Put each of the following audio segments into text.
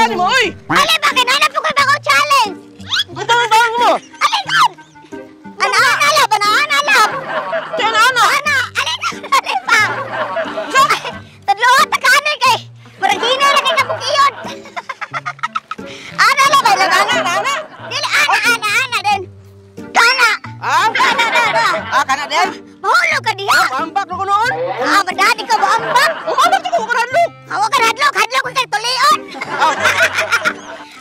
Gani mo, oy! Ali, bakit hanap ko kayo bagong challenge? Ito ang bang mo! Ali, kan! Analap! Kaya na, ano? Ali pa! Tadluhat na kanin kay! Marang hinaw lang kay kabukiyon! Analap! Ana! Dili, ana din! Kana! Ah? Kana! Ah, kana din? Mahulog ka diha! Ambak na ko noon! Madadi ka ba ambak? Umabak ko ka radlok! Hawa ka hadlok ko kay tulion!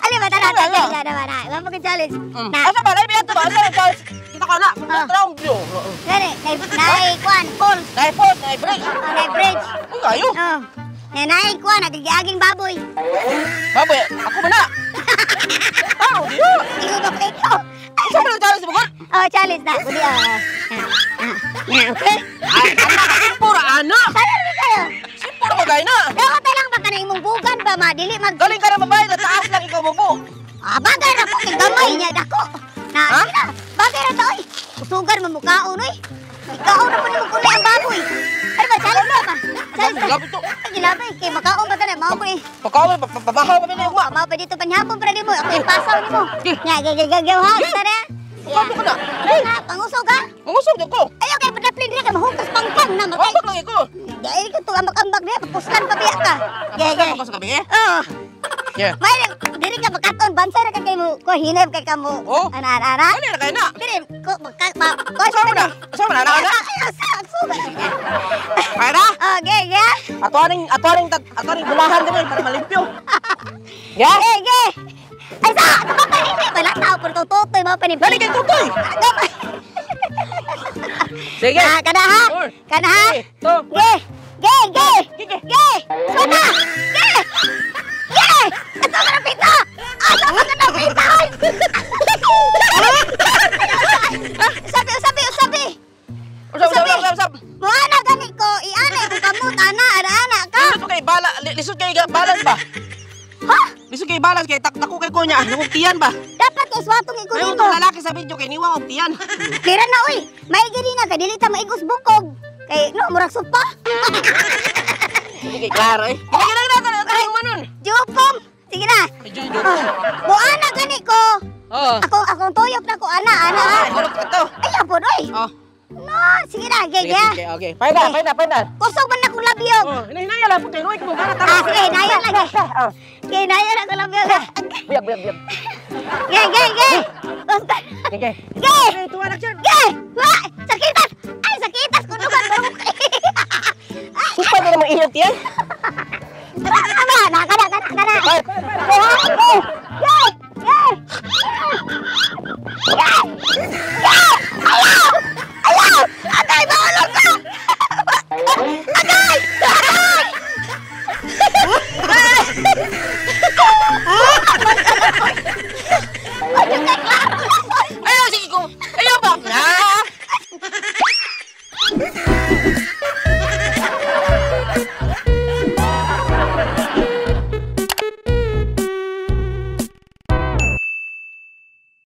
Ali ba tara? Wala mo challenge. Asa ba? Lai biyato ba? Asa? Kita ka na! Traum view! Gani, naik kuan, pool. Nai pot, nai break! Naik bridge. Ang kayo! Naik kuan, nagigaging baboy. Baboy, ako ba na? Tao, di yun! Ikaw ba ikaw? Isa mo lang challenge mo ka? Oh, challenge na. Budi, okay? Ay, anak! Simpura, anak! Kaya rin kayo. Simpura ko gaya na! Dapat lang ba ka na imong bugan ba, madili mag... Galing ka na babae na taas lang ikaw mo po! Bagay na ko, gamay niya dako. Ha? Bagay na to, oy. Usugan mo mukhaon, oy. Ikaw na po ni magkulay ang baboy. Ano ba, challenge na ba? Challenge na. Lapit to! Gilabay, kay makaon ba ka na, mao ko eh. Pagkawin, pabahaw pa pinay ugma! Mao pa dito panhapon para di mo, ako yung pasaw ni mo. Nga, gagagaw ha, tara. Pagkawin ko na! Ha, pangusog ha? Mangusog din ko! Ayaw kay padaplin rin ka, mahugas pangpang na. Ambak lang ikaw! Dahil ka to, ambak-ambak na, papuskan pa biya ka. Kapag ako sa gabi eh? Oo. Yeah. May diri ka makaton bansa ra ka kay mo ko hineb kay kamo. Oh. Ana. Ano na kayo na? Diri ko Asama na? Asama na, anak? Kaya na? Okay, yeah. Ato ring bulahan din para malimpyo. Yeah? Okay. Ay sa, napapahimik ba lang tao por tutoy mo pa ni. Dali kay tutoy. Sige. Kana ha? Kana ha? Ge. Sana. Ge. Ato ka na pita. Sabi. Usap. Muana gani ko, ianay ko kamot, ana ka. Lisod kay balance ba? Ha? Lisod kay balance kay takdako kay kunya. Nangugtiyan ba? Dapat kay swatong iko May nimo. utong lalaki sa video kay niwang ugtiyan. Tira na uy, may gini nga kay dili ta maigos bukog. Kay no murag supa. Sige, klaro eh. Kailangan natin ang manon. Jupom. Sige na. Muana gani ko. Oh. Akong tuyok na ko ana. Hulog ka to. Ay apon oy. Oh. No, sige na, ge. Okay. Paina. Kusog man na kong labyog. Oh, hinaya lang po kay Roy kung para Sige, nayan lagi. Ge, nayan ako labyog. Biyak. Ge. Basta. Okay. Ge. Tuwa na siya. Ge. Wah, sakitas. Ay, sakitas ko dugan barong. Supa na naman iyot yan. Kana. Ayaw! Atay, mahulog ka! Atay!